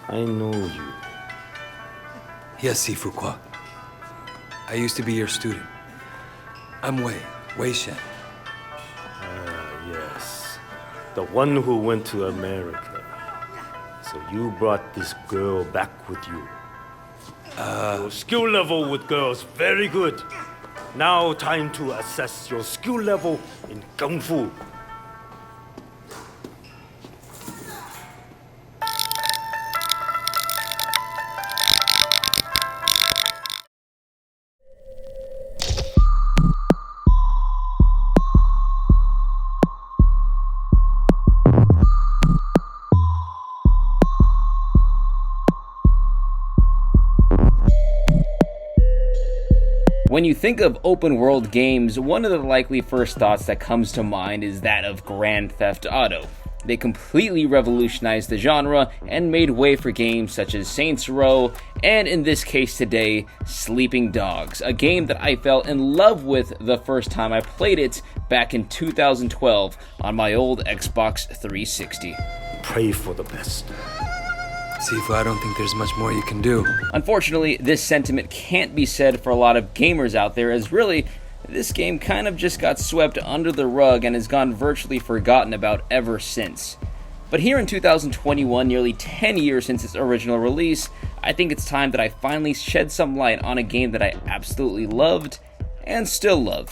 I know you. Yes, Sifu Kwa. I used to be your student. I'm Wei Shen. Yes. The one who went to America. So you brought this girl back with you. Your skill level with girls, very good. Now time to assess your skill level in Kung Fu. When you think of open world games, one of the likely first thoughts that comes to mind is that of Grand Theft Auto. They completely revolutionized the genre and made way for games such as Saints Row, and in this case today, Sleeping Dogs, a game that I fell in love with the first time I played it back in 2012 on my old Xbox 360. Pray for the best. Sifu, I don't think there's much more you can do. Unfortunately, this sentiment can't be said for a lot of gamers out there, as really, this game kind of just got swept under the rug and has gone virtually forgotten about ever since. But here in 2021, nearly 10 years since its original release, I think it's time that I finally shed some light on a game that I absolutely loved and still love.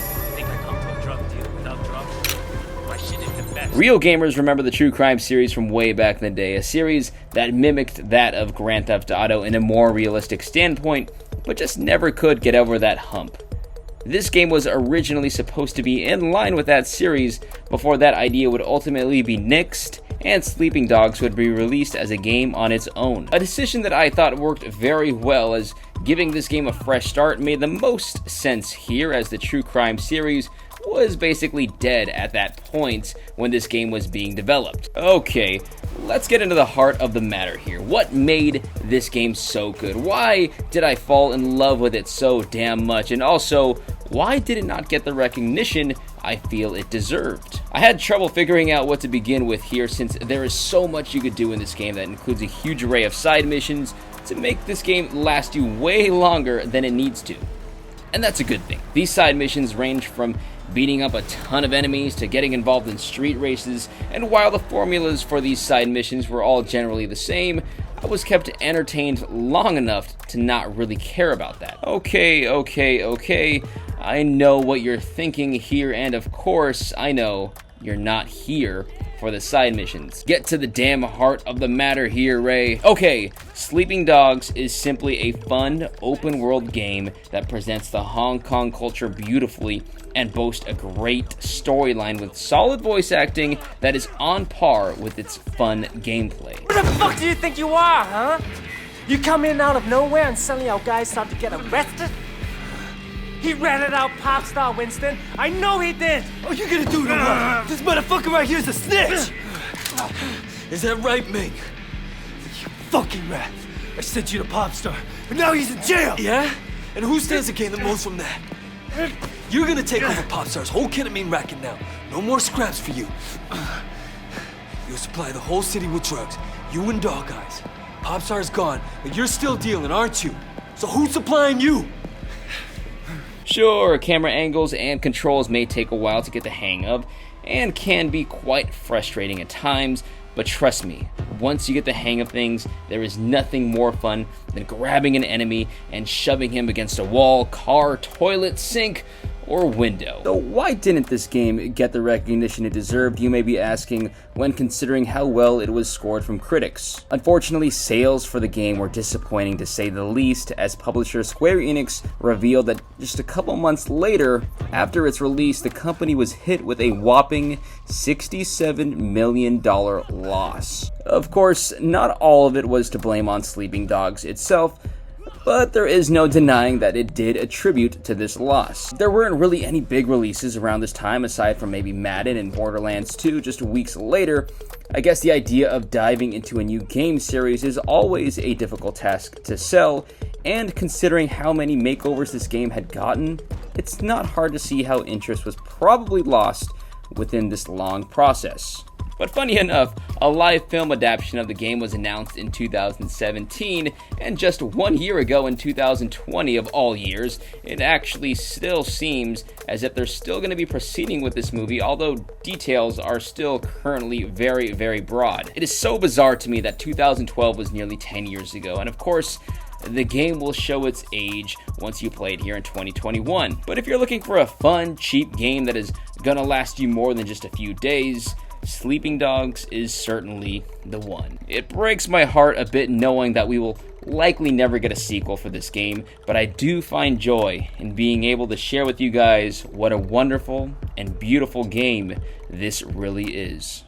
Real gamers remember the True Crime series from way back in the day, a series that mimicked that of Grand Theft Auto in a more realistic standpoint, but just never could get over that hump. This game was originally supposed to be in line with that series before that idea would ultimately be nixed and Sleeping Dogs would be released as a game on its own. A decision that I thought worked very well, as giving this game a fresh start made the most sense here, as the True Crime series was basically dead at that point when this game was being developed. Okay, let's get into the heart of the matter here. What made this game so good? Why did I fall in love with it so damn much? And also, why did it not get the recognition I feel it deserved? I had trouble figuring out what to begin with here, since there is so much you could do in this game that includes a huge array of side missions to make this game last you way longer than it needs to. And that's a good thing. These side missions range from beating up a ton of enemies to getting involved in street races, and while the formulas for these side missions were all generally the same, I was kept entertained long enough to not really care about that. Okay, I know what you're thinking here, and of course, I know you're not here for the side missions. Get to the damn heart of the matter here, Ray. Okay, Sleeping Dogs is simply a fun, open-world game that presents the Hong Kong culture beautifully and boasts a great storyline with solid voice acting that is on par with its fun gameplay. Who the fuck do you think you are, huh? You come in out of nowhere and suddenly our guys start to get arrested? He ratted out Popstar Winston. I know he did. Oh, you gonna do the what? This motherfucker right here's a snitch. Is that right, Ming? You fucking rat. I sent you to Popstar, but now he's in jail. Yeah? And who stands to gain the most from that? You're gonna take over Popstar's whole ketamine racket now. No more scraps for you. You'll supply the whole city with drugs. You and Dog Eyes. Popstar's gone, but you're still dealing, aren't you? So who's supplying you? Sure, camera angles and controls may take a while to get the hang of, and can be quite frustrating at times, but trust me, once you get the hang of things, there is nothing more fun than grabbing an enemy and shoving him against a wall, car, toilet, sink, or window. So why didn't this game get the recognition it deserved, you may be asking, when considering how well it was scored from critics? Unfortunately, sales for the game were disappointing to say the least, as publisher Square Enix revealed that just a couple months later, after its release, the company was hit with a whopping $67 million loss. Of course, not all of it was to blame on Sleeping Dogs itself, but there is no denying that it did attribute to this loss. There weren't really any big releases around this time aside from maybe Madden and Borderlands 2 just weeks later. I guess the idea of diving into a new game series is always a difficult task to sell, and considering how many makeovers this game had gotten, it's not hard to see how interest was probably lost within this long process. But funny enough, a live film adaptation of the game was announced in 2017, and just 1 year ago in 2020 of all years, it actually still seems as if they're still going to be proceeding with this movie, although details are still currently very, very broad. It is so bizarre to me that 2012 was nearly 10 years ago, and of course, the game will show its age once you play it here in 2021. But if you're looking for a fun, cheap game that is gonna last you more than just a few days, Sleeping Dogs is certainly the one. It breaks my heart a bit knowing that we will likely never get a sequel for this game, but I do find joy in being able to share with you guys what a wonderful and beautiful game this really is.